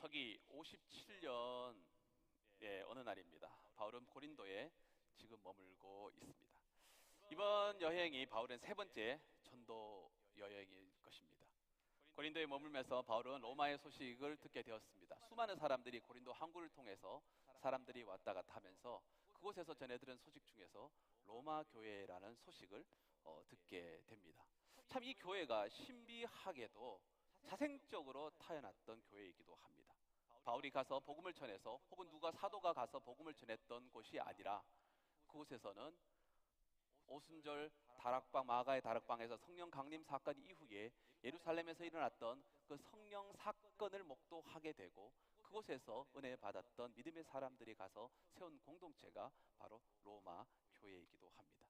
서기 57년 어느 날입니다. 바울은 고린도에 지금 머물고 있습니다. 이번 여행이 바울의 세 번째 전도 여행일 것입니다. 고린도에 머물면서 바울은 로마의 소식을 듣게 되었습니다. 수많은 사람들이 고린도 항구를 통해서 사람들이 왔다 갔다 하면서 그곳에서 전해 들은 소식 중에서 로마 교회라는 소식을 듣게 됩니다. 참 이 교회가 신비하게도 자생적으로 타여났던 교회이기도 합니다. 바울이 가서 복음을 전해서 혹은 누가 사도가 가서 복음을 전했던 곳이 아니라 그곳에서는 오순절 다락방, 마가의 다락방에서 성령 강림 사건 이후에 예루살렘에서 일어났던 그 성령 사건을 목도하게 되고 그곳에서 은혜 받았던 믿음의 사람들이 가서 세운 공동체가 바로 로마 교회이기도 합니다.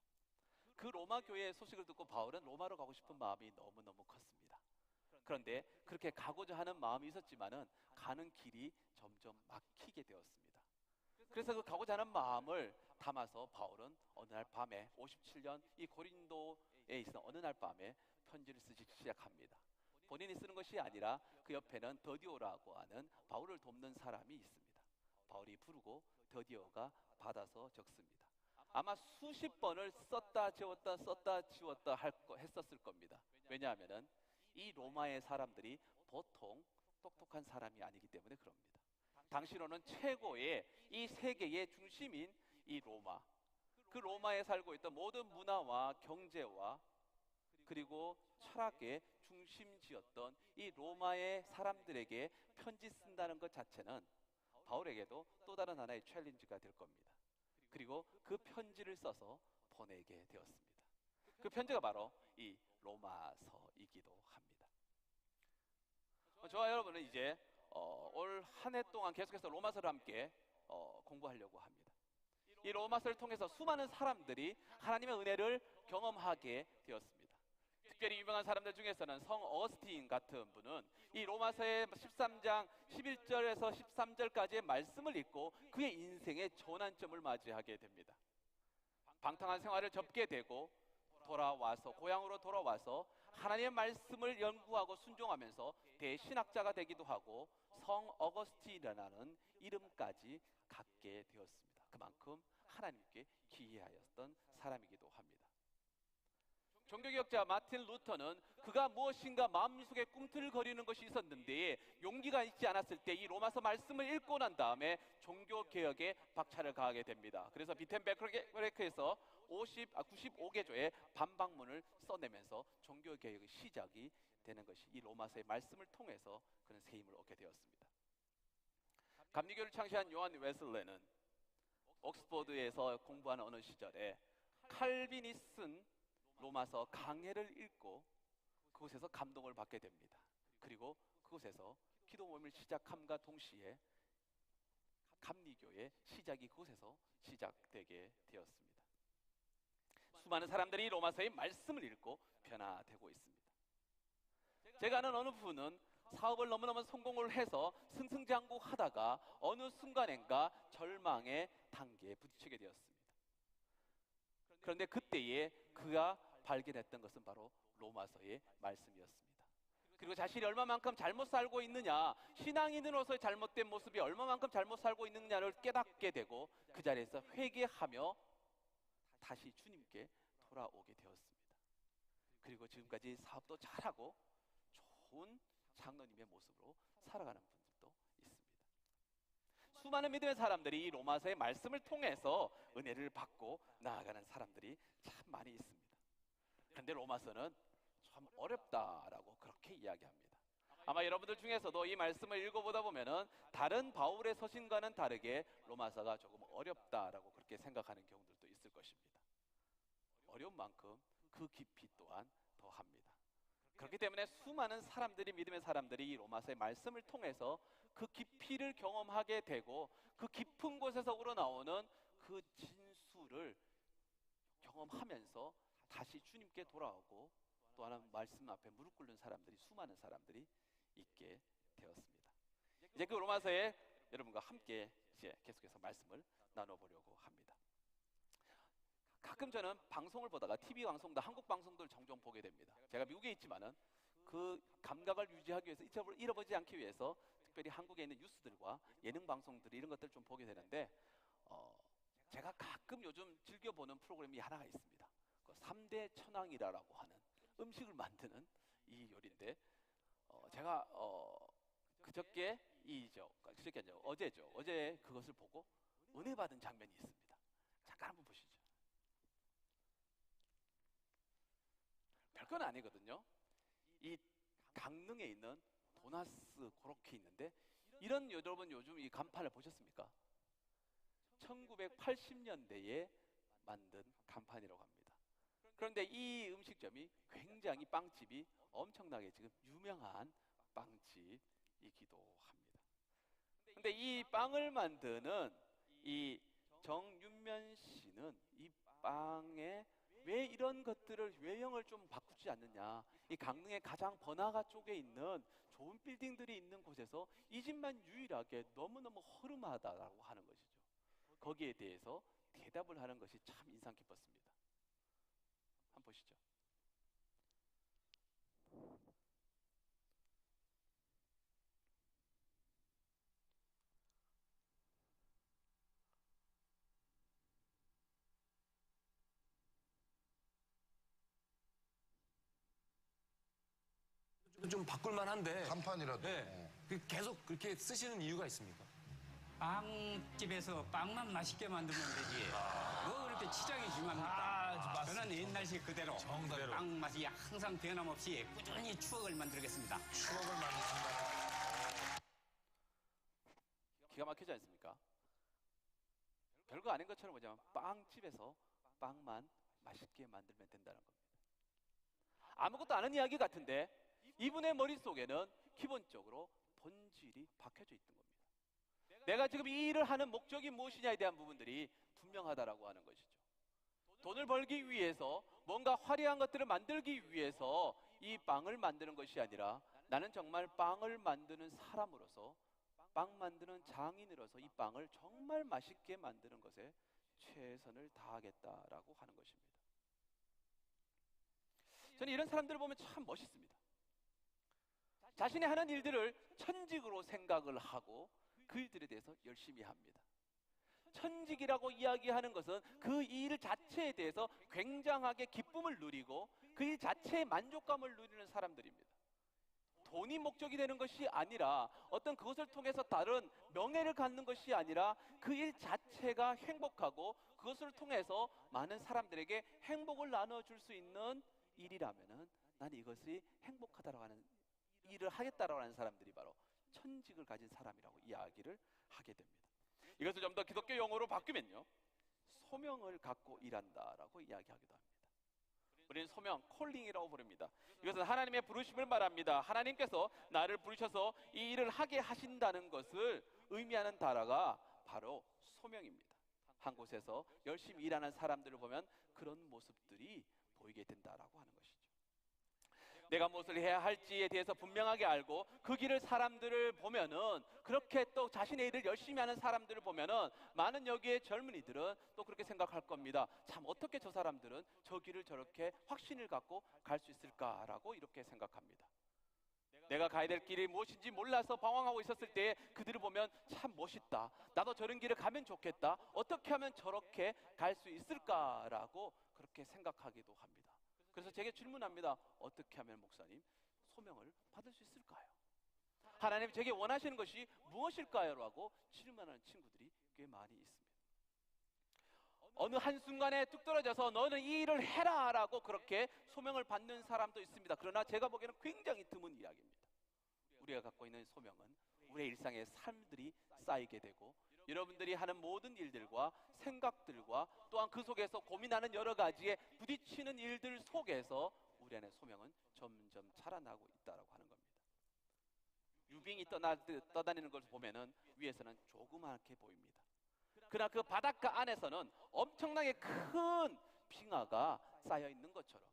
그 로마 교회의 소식을 듣고 바울은 로마로 가고 싶은 마음이 너무너무 컸습니다. 그런데 그렇게 가고자 하는 마음이 있었지만은 가는 길이 점점 막히게 되었습니다. 그래서 그 가고자 하는 마음을 담아서 바울은 어느 날 밤에 57년 이 고린도에 있는 어느 날 밤에 편지를 쓰기 시작합니다. 본인이 쓰는 것이 아니라 그 옆에는 더디오라고 하는 바울을 돕는 사람이 있습니다. 바울이 부르고 더디오가 받아서 적습니다. 아마 수십 번을 썼다 지웠다 했었을 겁니다. 왜냐하면은 이 로마의 사람들이 보통 똑똑한 사람이 아니기 때문에 그럽니다. 당시로는 최고의 이 세계의 중심인 이 로마, 그 로마에 살고 있던 모든 문화와 경제와 그리고 철학의 중심지였던 이 로마의 사람들에게 편지 쓴다는 것 자체는 바울에게도 또 다른 하나의 챌린지가 될 겁니다. 그리고 그 편지를 써서 보내게 되었습니다. 그 편지가 바로 이 로마서이기도 합니다. 저와 여러분은 이제 올 한 해 동안 계속해서 로마서를 함께 공부하려고 합니다. 이 로마서를 통해서 수많은 사람들이 하나님의 은혜를 경험하게 되었습니다. 특별히 유명한 사람들 중에서는 성 어거스틴 같은 분은 이 로마서의 13장 11절에서 13절까지의 말씀을 읽고 그의 인생의 전환점을 맞이하게 됩니다. 방탕한 생활을 접게 되고 고향으로 돌아와서 하나님의 말씀을 연구하고 순종하면서 대신학자가 되기도 하고 성 어거스틴이라는 이름까지 갖게 되었습니다. 그만큼 하나님께 기이하였던 사람이기도 합니다. 종교개혁자 마틴 루터는 그가 무엇인가 마음속에 꿈틀거리는 것이 있었는데 용기가 있지 않았을 때 이 로마서 말씀을 읽고 난 다음에 종교개혁에 박차를 가하게 됩니다. 그래서 비텐베르크에서 95개조의 반박문을 써내면서 종교개혁의 시작이 되는 것이 이 로마서의 말씀을 통해서 그는 세임을 얻게 되었습니다. 감리교를 창시한 요한 웨슬레는 옥스퍼드에서 공부하는 어느 시절에 칼빈이 쓴 로마서 강해를 읽고 그곳에서 감동을 받게 됩니다. 그리고 그곳에서 기도 모임을 시작함과 동시에 감리교의 시작이 그곳에서 시작되게 되었습니다. 수많은 사람들이 로마서의 말씀을 읽고 변화되고 있습니다. 제가 아는 어느 분은 사업을 너무너무 성공을 해서 승승장구하다가 어느 순간인가 절망의 단계에 부딪히게 되었습니다. 그런데 그때에 그가 발견했던 것은 바로 로마서의 말씀이었습니다. 그리고 자신이 얼마만큼 잘못 살고 있느냐, 신앙인으로서의 잘못된 모습이 얼마만큼 잘못 살고 있느냐를 깨닫게 되고 그 자리에서 회개하며 다시 주님께 돌아오게 되었습니다. 그리고 지금까지 사업도 잘하고 좋은 장로님의 모습으로 살아가는 분들도 있습니다. 수많은 믿음의 사람들이 이 로마서의 말씀을 통해서 은혜를 받고 나아가는 사람들이 참 많이 있습니다. 그런데 로마서는 참 어렵다라고 그렇게 이야기합니다. 아마 여러분들 중에서도 이 말씀을 읽어보다 보면은 다른 바울의 서신과는 다르게 로마서가 조금 어렵다라고 그렇게 생각하는 경우들도 있을 것입니다. 어려운 만큼 그 깊이 또한 더합니다. 그렇기 때문에 수많은 사람들이 믿음의 사람들이 이 로마서의 말씀을 통해서 그 깊이를 경험하게 되고 그 깊은 곳에서 우러나오는 그 진수를 경험하면서 다시 주님께 돌아오고 또 하나 말씀 앞에 무릎 꿇는 사람들이 수많은 사람들이 있게 되었습니다. 이제 그 로마서에 여러분과 함께 이제 계속해서 말씀을 나눠보려고 합니다. 가끔 저는 방송을 보다가 TV 방송도 한국 방송들 종종 보게 됩니다. 제가 미국에 있지만은 그 감각을 유지하기 위해서 잃어버리지 않기 위해서 특별히 한국에 있는 뉴스들과 예능 방송들 이런 것들 좀 보게 되는데 제가 가끔 요즘 즐겨보는 프로그램이 하나가 있습니다. 그 3대 천왕이라고 하는 음식을 만드는 이 요리인데 제가 어제 그것을 보고 은혜 받은 장면이 있습니다. 잠깐 한번 보시죠. 별건 아니거든요. 이 강릉에 있는 도나스 그렇게 있는데 여러분 요즘 이 간판을 보셨습니까? 1980년대에 만든 간판이라고 합니다. 그런데 이 음식점이 굉장히 빵집이 엄청나게 지금 유명한 빵집이기도 합니다. 근데 이 빵을 만드는 이 정윤면 씨는 이 빵에 왜 이런 것들을 외형을 좀 바꾸지 않느냐, 이 강릉의 가장 번화가 쪽에 있는 좋은 빌딩들이 있는 곳에서 이 집만 유일하게 너무너무 허름하다라고 하는 것이죠. 거기에 대해서 대답을 하는 것이 참 인상 깊었습니다. 한번 보시죠. 좀 바꿀만한데 간판이라도. 네. 계속 그렇게 쓰시는 이유가 있습니까? 빵집에서 빵만 맛있게 만들면 되지. 뭐 그렇게 치장이 중요합니까? 저는 옛날식 그대로 빵 맛이 항상 변함없이 꾸준히 추억을 만들겠습니다. 추억을 만드신다. 기가 막히지 않습니까? 별거 아닌 것처럼 뭐냐면 빵집에서 빵만 맛있게 만들면 된다는 겁니다. 아무것도 아는 이야기 같은데 이분의 머릿속에는 기본적으로 본질이 박혀져 있던 겁니다. 내가 지금 이 일을 하는 목적이 무엇이냐에 대한 부분들이 분명하다라고 하는 것이죠. 돈을 벌기 위해서 뭔가 화려한 것들을 만들기 위해서 이 빵을 만드는 것이 아니라 나는 정말 빵을 만드는 사람으로서 빵 만드는 장인으로서 이 빵을 정말 맛있게 만드는 것에 최선을 다하겠다라고 하는 것입니다. 저는 이런 사람들을 보면 참 멋있습니다. 자신이 하는 일들을 천직으로 생각을 하고 그 일들에 대해서 열심히 합니다. 천직이라고 이야기하는 것은 그 일 자체에 대해서 굉장하게 기쁨을 누리고 그 일 자체에 만족감을 누리는 사람들입니다. 돈이 목적이 되는 것이 아니라 어떤 그것을 통해서 다른 명예를 갖는 것이 아니라 그 일 자체가 행복하고 그것을 통해서 많은 사람들에게 행복을 나눠줄 수 있는 일이라면은 나는 이것이 행복하다라고 하는 일을 하겠다라고 하는 사람들이 바로 천직을 가진 사람이라고 이야기를 하게 됩니다. 이것을 좀 더 기독교 용어로 바꾸면요, 소명을 갖고 일한다라고 이야기하기도 합니다. 우리는 소명, 콜링이라고 부릅니다. 이것은 하나님의 부르심을 말합니다. 하나님께서 나를 부르셔서 이 일을 하게 하신다는 것을 의미하는 단어가 바로 소명입니다. 한 곳에서 열심히 일하는 사람들을 보면 그런 모습들이 보이게 된다라고 하는 것이죠. 내가 무엇을 해야 할지에 대해서 분명하게 알고 그 길을 사람들을 보면은 그렇게 또 자신의 일을 열심히 하는 사람들을 보면은 많은 여기에 젊은이들은 또 그렇게 생각할 겁니다. 참 어떻게 저 사람들은 저 길을 저렇게 확신을 갖고 갈 수 있을까라고 이렇게 생각합니다. 내가 가야 될 길이 무엇인지 몰라서 방황하고 있었을 때 그들을 보면 참 멋있다. 나도 저런 길을 가면 좋겠다. 어떻게 하면 저렇게 갈 수 있을까라고 그렇게 생각하기도 합니다. 그래서 제게 질문합니다. 어떻게 하면 목사님 소명을 받을 수 있을까요? 하나님 제게 원하시는 것이 무엇일까요? 라고 질문하는 친구들이 꽤 많이 있습니다. 어느 한순간에 뚝 떨어져서 너는 이 일을 해라 라고 그렇게 소명을 받는 사람도 있습니다. 그러나 제가 보기에는 굉장히 드문 이야기입니다. 우리가 갖고 있는 소명은 우리의 일상의 삶들이 쌓이게 되고 여러분들이 하는 모든 일들과 생각들과 또한 그 속에서 고민하는 여러 가지에 부딪히는 일들 속에서 우리 안의 소명은 점점 자라나고 있다고 하는 겁니다. 유빙이 떠다니는 것을 보면은 위에서는 조그맣게 보입니다. 그러나 그 바닷가 안에서는 엄청나게 큰 빙하가 쌓여 있는 것처럼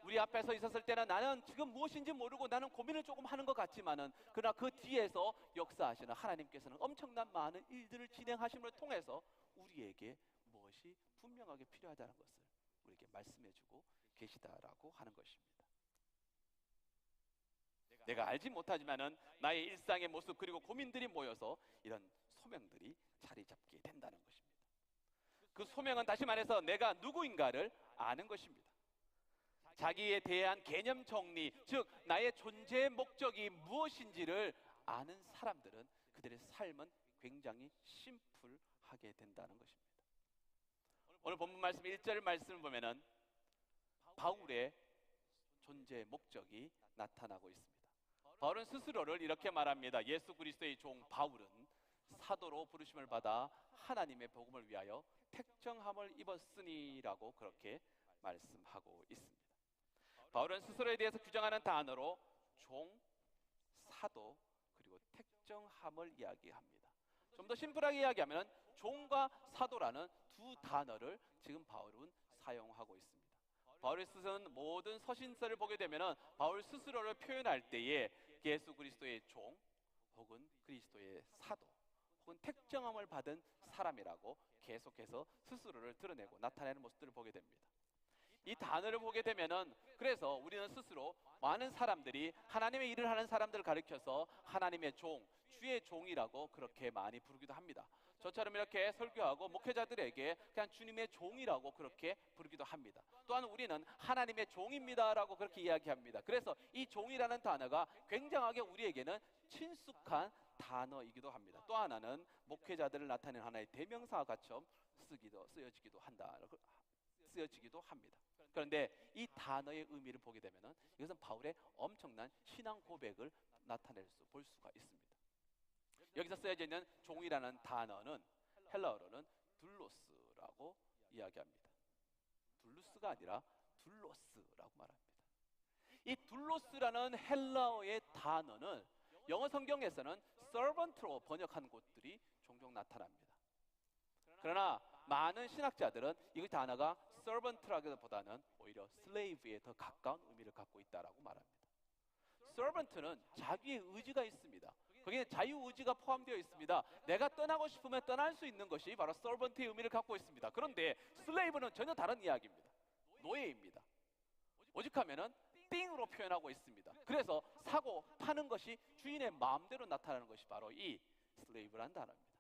우리 앞에 서 있었을 때는 나는 지금 무엇인지 모르고 나는 고민을 조금 하는 것 같지만은 그러나 그 뒤에서 역사하시는 하나님께서는 엄청난 많은 일들을 진행하심을 통해서 우리에게 무엇이 분명하게 필요하다는 것을 우리에게 말씀해주고 계시다라고 하는 것입니다. 내가 알지 못하지만은 나의 일상의 모습 그리고 고민들이 모여서 이런 소명들이 자리 잡게 된다는 것입니다. 그 소명은 다시 말해서 내가 누구인가를 아는 것입니다. 자기에 대한 개념 정리, 즉 나의 존재의 목적이 무엇인지를 아는 사람들은 그들의 삶은 굉장히 심플하게 된다는 것입니다. 오늘 본문 말씀 1절 말씀을 보면은 바울의 존재의 목적이 나타나고 있습니다. 바울은 스스로를 이렇게 말합니다. 예수 그리스도의 종 바울은 사도로 부르심을 받아 하나님의 복음을 위하여 택정함을 입었으니라고 그렇게 말씀하고 있습니다. 바울은 스스로에 대해서 규정하는 단어로 종, 사도, 그리고 택정함을 이야기합니다. 좀 더 심플하게 이야기하면 종과 사도라는 두 단어를 지금 바울은 사용하고 있습니다. 바울이 쓰는 모든 서신서를 보게 되면 바울 스스로를 표현할 때에 예수 그리스도의 종 혹은 그리스도의 사도 혹은 택정함을 받은 사람이라고 계속해서 스스로를 드러내고 나타내는 모습들을 보게 됩니다. 이 단어를 보게 되면은 그래서 우리는 스스로 많은 사람들이 하나님의 일을 하는 사람들을 가리켜서 하나님의 종, 주의 종이라고 그렇게 많이 부르기도 합니다. 저처럼 이렇게 설교하고 목회자들에게 그냥 주님의 종이라고 그렇게 부르기도 합니다. 또한 우리는 하나님의 종입니다라고 그렇게 이야기합니다. 그래서 이 종이라는 단어가 굉장하게 우리에게는 친숙한 단어이기도 합니다. 또 하나는 목회자들을 나타내는 하나의 대명사가처럼 쓰여지기도 합니다. 그런데 이 단어의 의미를 보게 되면 이것은 바울의 엄청난 신앙 고백을 볼 수가 있습니다. 여기서 쓰여져 있는 종이라는 단어는 헬라어로는 둘로스라고 이야기합니다. 둘루스가 아니라 둘로스라고 말합니다. 이 둘로스라는 헬라어의 단어는 영어 성경에서는 servant로 번역한 곳들이 종종 나타납니다. 그러나 많은 신학자들은 이 단어가 servant라기보다는 오히려 slave에 더 가까운 의미를 갖고 있다라고 말합니다. servant는 자기의 의지가 있습니다. 거기에 자유의지가 포함되어 있습니다. 내가 떠나고 싶으면 떠날 수 있는 것이 바로 servant의 의미를 갖고 있습니다. 그런데 slave는 전혀 다른 이야기입니다. 노예입니다. 오직하면은 띵으로 표현하고 있습니다. 그래서 사고 파는 것이 주인의 마음대로 나타나는 것이 바로 이 slave라는 단어입니다.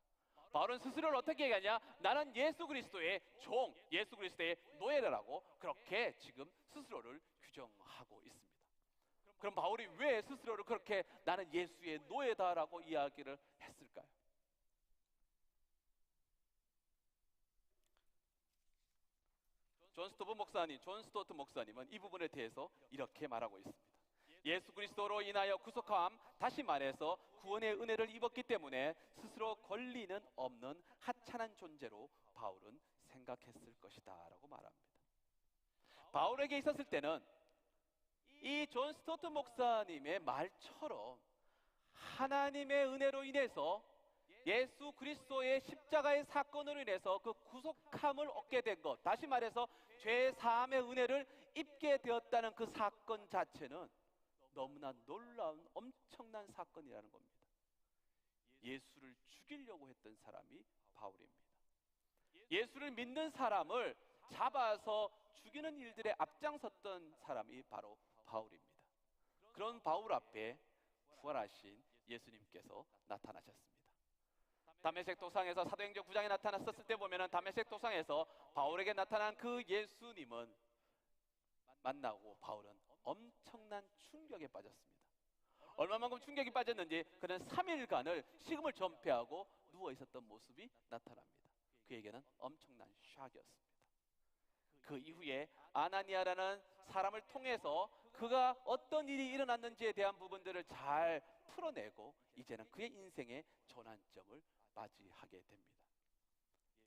바울은 스스로를 어떻게 얘기하냐? 나는 예수 그리스도의 종, 예수 그리스도의 노예라고 그렇게 지금 스스로를 규정하고 있습니다. 그럼 바울이 왜 스스로를 그렇게 나는 예수의 노예다라고 이야기를 했을까요? 존 스토트 목사님은 이 부분에 대해서 이렇게 말하고 있습니다. 예수 그리스도로 인하여 구속함, 다시 말해서 구원의 은혜를 입었기 때문에 스스로 권리는 없는 하찮은 존재로 바울은 생각했을 것이다 라고 말합니다. 바울에게 있었을 때는 이 존 스토트 목사님의 말처럼 하나님의 은혜로 인해서 예수 그리스도의 십자가의 사건으로 인해서 그 구속함을 얻게 된 것, 다시 말해서 죄 사함의 은혜를 입게 되었다는 그 사건 자체는 너무나 놀라운 엄청난 사건이라는 겁니다. 예수를 죽이려고 했던 사람이 바울입니다. 예수를 믿는 사람을 잡아서 죽이는 일들에 앞장섰던 사람이 바로 바울입니다. 그런 바울 앞에 부활하신 예수님께서 나타나셨습니다. 다메섹 도상에서 사도행전 9장에 나타났었을 때 보면은 다메섹 도상에서 바울에게 나타난 그 예수님은 만나고 바울은 엄청난 충격에 빠졌습니다. 얼마만큼 충격이 빠졌는지 그는 3일간을 식음을 전폐하고 누워 있었던 모습이 나타납니다. 그에게는 엄청난 샥이었습니다. 그 이후에 아나니아라는 사람을 통해서 그가 어떤 일이 일어났는지에 대한 부분들을 잘 풀어내고 이제는 그의 인생의 전환점을 맞이하게 됩니다.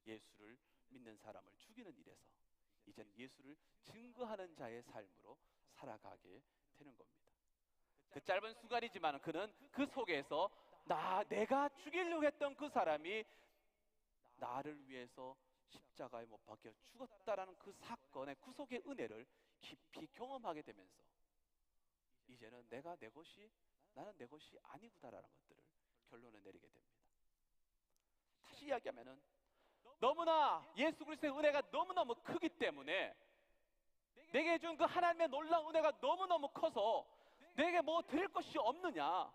예수를 믿는 사람을 죽이는 일에서 이제는 예수를 증거하는 자의 삶으로 살아가게 되는 겁니다. 그 짧은 순간이지만 그는 그 속에서 내가 죽이려고 했던 그 사람이 나를 위해서 십자가에 못 박혀 죽었다라는 그 사건의 구속의 은혜를 깊이 경험하게 되면서 이제는 나는 내 것이 아니구나라는 것들을 결론을 내리게 됩니다. 다시 이야기하면은 너무나 예수 그리스도의 은혜가 너무너무 크기 때문에 내게 준 그 하나님의 놀라운 은혜가 너무너무 커서 내게 뭐 드릴 것이 없느냐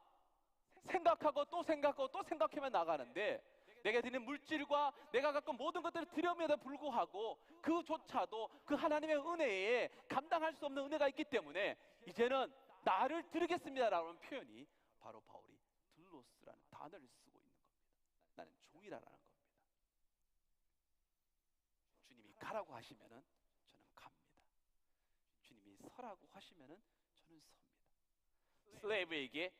생각하고 또 생각하고 또 생각하며 나가는데, 내게 드리는 물질과 내가 갖고 모든 것들을 드려움에도 불구하고 그조차도 그 하나님의 은혜에 감당할 수 없는 은혜가 있기 때문에 이제는 나를 드리겠습니다라는 표현이 바로 바울이 둘로스라는 단어를 쓰고 있는 겁니다. 나는 종이라는 겁니다. 주님이 가라고 하시면은 저는 갑니다. 주님이 서라고 하시면은 저는 섭니다. 슬레이브에게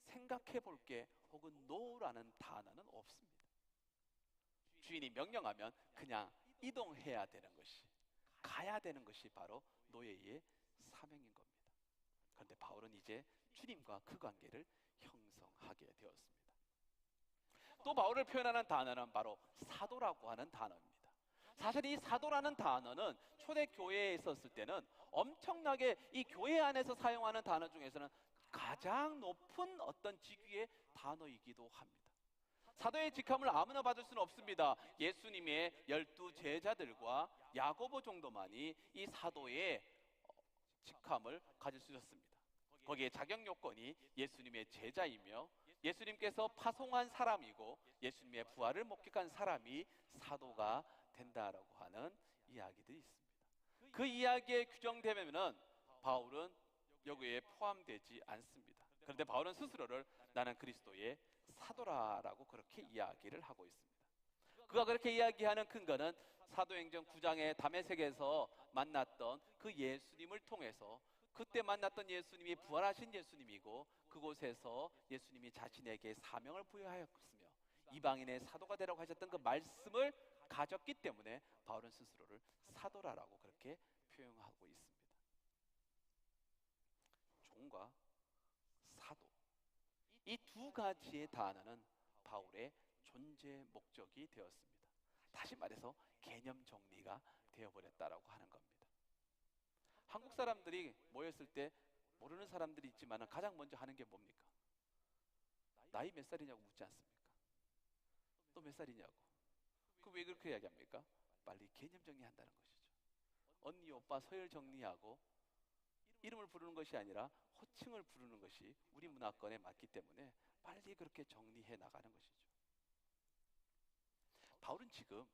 생각해 볼게 혹은 no라는 단어는 없습니다. 주인이 명령하면 그냥 이동해야 되는 것이, 가야 되는 것이 바로 노예의 사명인 겁니다. 그런데 바울은 이제 주님과 그 관계를 형성하게 되었습니다. 또 바울을 표현하는 단어는 바로 사도라고 하는 단어입니다. 사실 이 사도라는 단어는 초대 교회에 있었을 때는 엄청나게 이 교회 안에서 사용하는 단어 중에서는 가장 높은 어떤 직위의 단어이기도 합니다. 사도의 직함을 아무나 받을 수는 없습니다. 예수님의 12 제자들과 야고보 정도만이 이 사도의 직함을 가질 수 있었습니다. 거기에 자격 요건이 예수님의 제자이며 예수님께서 파송한 사람이고 예수님의 부활을 목격한 사람이 사도가 된다라고 하는 이야기들이 있습니다. 그 이야기에 규정되면은 바울은 여기에 포함되지 않습니다. 그런데 바울은 스스로를 나는 그리스도의 사도라라고 그렇게 이야기를 하고 있습니다. 그가 그렇게 이야기하는 근거는 사도행전 9장의 다메섹에서 만났던 그 예수님을 통해서, 그때 만났던 예수님이 부활하신 예수님이고 그곳에서 예수님이 자신에게 사명을 부여하였으며 이방인의 사도가 되라고 하셨던 그 말씀을 가졌기 때문에 바울은 스스로를 사도라라고 그렇게 표현하고 있습니다. 종과 사도, 이 두 가지의 단어는 바울의 존재 목적이 되었습니다. 다시 말해서 개념 정리가 되어버렸다라고 하는 겁니다. 한국 사람들이 모였을 때 모르는 사람들이 있지만 가장 먼저 하는 게 뭡니까? 나이 몇 살이냐고 묻지 않습니까? 또 몇 살이냐고. 그 왜 그렇게 이야기합니까? 빨리 개념 정리한다는 것이죠. 언니, 오빠, 서열 정리하고 이름을 부르는 것이 아니라 호칭을 부르는 것이 우리 문화권에 맞기 때문에 빨리 그렇게 정리해 나가는 것이죠. 바울은 지금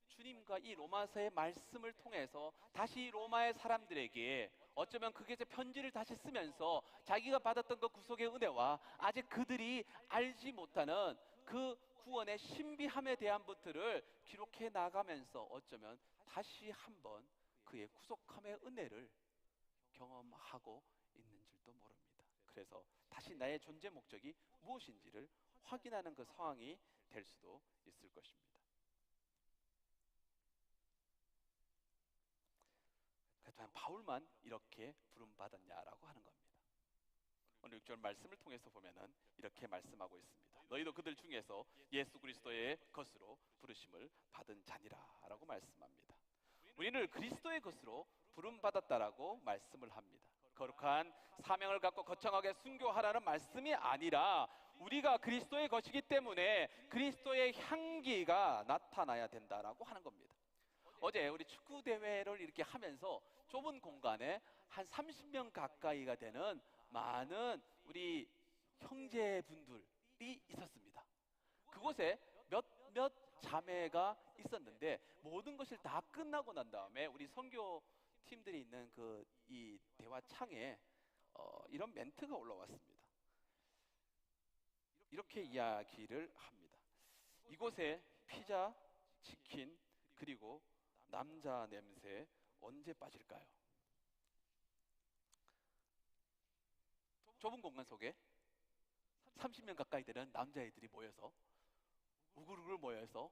주님과 이 로마서의 말씀을 통해서 다시 로마의 사람들에게 어쩌면 그게 이제 편지를 다시 쓰면서 자기가 받았던 그 구속의 은혜와 아직 그들이 알지 못하는 그 구원의 신비함에 대한 것들을 기록해 나가면서 어쩌면 다시 한번 그의 구속함의 은혜를 경험하고 있는 줄도 모릅니다. 그래서 다시 나의 존재 목적이 무엇인지를 확인하는 그 상황이 될 수도 있을 것입니다. 그렇다면 바울만 이렇게 부름받았냐라고 하는 겁니다. 오늘 6절 말씀을 통해서 보면은 이렇게 말씀하고 있습니다. 너희도 그들 중에서 예수 그리스도의 것으로 부르심을 받은 자니라라고 말씀합니다. 우리는 그리스도의 것으로 부름받았다라고 말씀을 합니다. 거룩한 사명을 갖고 거창하게 순교하라는 말씀이 아니라 우리가 그리스도의 것이기 때문에 그리스도의 향기가 나타나야 된다라고 하는 겁니다. 어제 우리 축구 대회를 이렇게 하면서 좁은 공간에 한 30명 가까이가 되는 많은 우리 형제분들이 있었습니다. 그곳에 몇 자매가 있었는데 모든 것을 다 끝나고 난 다음에 우리 선교 팀들이 있는 그 이 대화 창에 이런 멘트가 올라왔습니다. 이렇게 이야기를 합니다. 이곳에 피자, 치킨, 그리고 남자 냄새 언제 빠질까요? 좁은 공간 속에 30명 가까이 되는 남자애들이 모여서 우글우글 모여서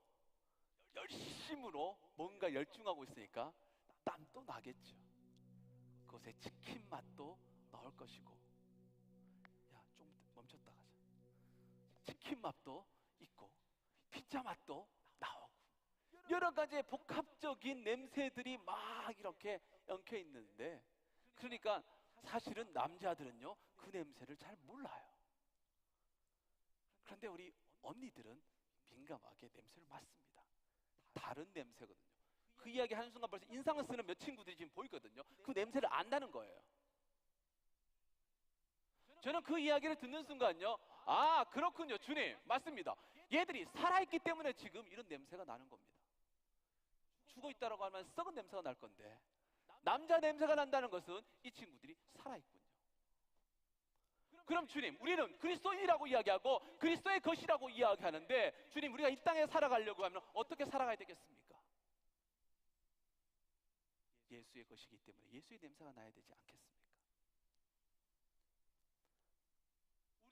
열심으로 뭔가 열중하고 있으니까 땀도 나겠죠. 그곳에 치킨 맛도 나올 것이고, 야, 좀 멈췄다 가자. 치킨 맛도 있고 피자 맛도 나오고 여러 가지의 복합적인 냄새들이 막 이렇게 엉켜 있는데, 그러니까 사실은 남자들은요 그 냄새를 잘 몰라요. 그런데 우리 언니들은 민감하게 냄새를 맡습니다. 다른 냄새거든요. 그 이야기 하는 순간 벌써 인상을 쓰는 몇 친구들이 지금 보이거든요. 그 냄새를 안다는 거예요. 저는 그 이야기를 듣는 순간요, 아, 그렇군요, 주님. 맞습니다. 얘들이 살아있기 때문에 지금 이런 냄새가 나는 겁니다. 죽어있다라고 하면 썩은 냄새가 날 건데, 남자 냄새가 난다는 것은 이 친구들이 살아있군요. 그럼 주님, 우리는 그리스도인이라고 이야기하고 그리스도의 것이라고 이야기하는데, 주님, 우리가 이 땅에 살아가려고 하면 어떻게 살아가야 되겠습니까? 예수의 것이기 때문에 예수의 냄새가 나야 되지 않겠습니까?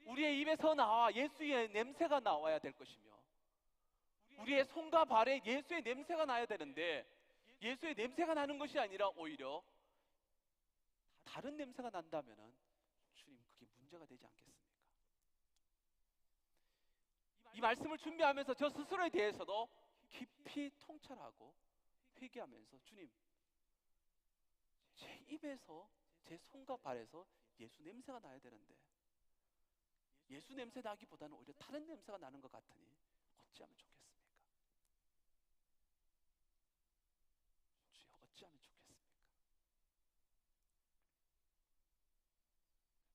우리의 입에서 나와 예수의 냄새가 나와야 될 것이며, 우리의 손과 발에 예수의 냄새가 나야 되는데, 예수의 냄새가 나는 것이 아니라 오히려 다른 냄새가 난다면은 주님, 그게 문제가 되지 않겠습니까? 이 말씀을 준비하면서 저 스스로에 대해서도 깊이 통찰하고 회개하면서, 주님, 제 입에서, 제 손과 발에서 예수 냄새가 나야 되는데 예수 냄새 나기보다는 오히려 다른 냄새가 나는 것 같으니 어찌하면 좋겠습니까? 주여, 어찌하면 좋겠습니까?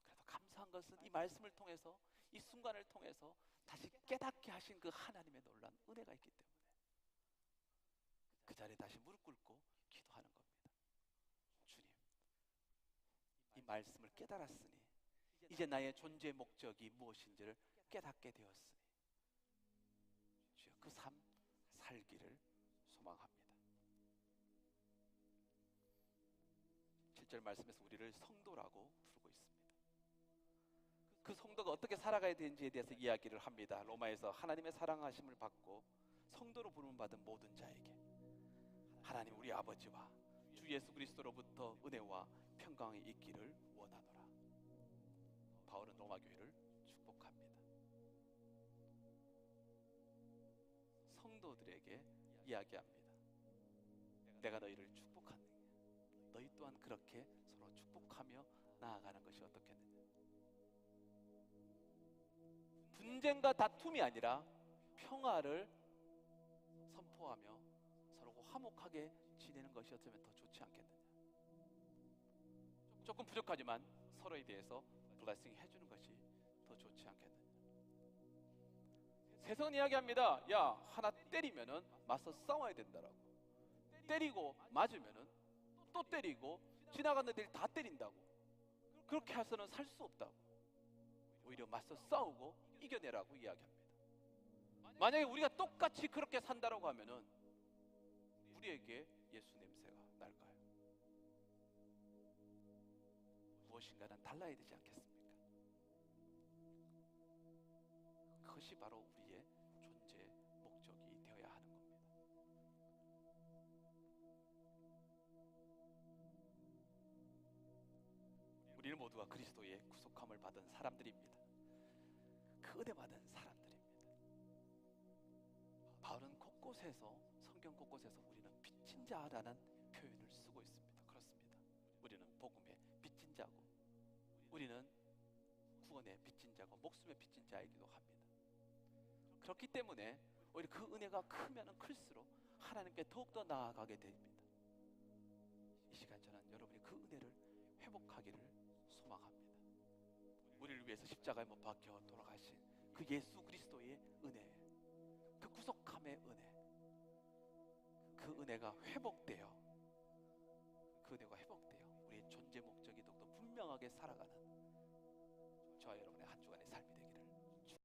그래도 감사한 것은 이 말씀을 통해서, 이 순간을 통해서 다시 깨닫게 하신 그 하나님의 놀라운 은혜가 있기 때문에 그 자리에 다시 무릎 꿇고 기도하는 겁니다. 주님, 이 말씀을 깨달았으니 이제 나의 존재 목적이 무엇인지를 깨닫게 되었으니 주여, 그 삶 살기를 소망합니다. 7절 말씀에서 우리를 성도라고 부르고 있습니다. 그 성도가 어떻게 살아가야 되는지에 대해서 이야기를 합니다. 로마에서 하나님의 사랑하심을 받고 성도로 부름을 받은 모든 자에게 하나님 우리 아버지와 주 예수 그리스도로부터 은혜와 평강이 있기를 원하노라. 바울은 로마 교회를 축복합니다. 성도들에게 이야기합니다. 내가 너희를 축복하느냐, 너희 또한 그렇게 서로 축복하며 나아가는 것이 어떻겠느냐. 분쟁과 다툼이 아니라 평화를 선포하며 서로 화목하게 지내는 것이 어쩌면 더 좋지 않겠느냐. 조금 부족하지만 서로에 대해서 블레싱 해주는 것이 더 좋지 않겠느냐. 세상은 이야기합니다. 야, 하나 때리면은 맞서 싸워야 된다라고. 때리고 맞으면은 또 때리고 지나가는 데를 다 때린다고. 그렇게 해서는 살 수 없다고. 오히려 맞서 싸우고 이겨내라고 이야기합니다. 만약에 우리가 똑같이 그렇게 산다라고 하면은 우리에게 예수 냄새가 날까요? 무엇인가는 달라야 되지 않겠습니까? 그것이 바로 우리의 존재 목적이 되어야 하는 겁니다. 우리는 모두가 그리스도의 구속함을 받은 사람들입니다. 그 은혜 받은 사람들입니다. 바울은 곳곳에서, 성경 곳곳에서 우리는 빚진 자라는 표현을 쓰고 있습니다. 그렇습니다. 우리는 복음의 빚진 자고, 우리는 구원의 빚진 자고, 목숨의 빚진 자이기도 합니다. 그렇기 때문에 오히려 그 은혜가 크면 클수록 하나님께 더욱더 나아가게 됩니다. 이 시간 저는 여러분이 그 은혜를 회복하기를 소망합니다. 우리를 위해서 십자가에 못 박혀 돌아가신 그 예수 그리스도의 은혜, 그 구속함의 은혜, 그 은혜가 회복되어, 우리의 존재 목적이 더욱더 분명하게 살아가는 저와 여러분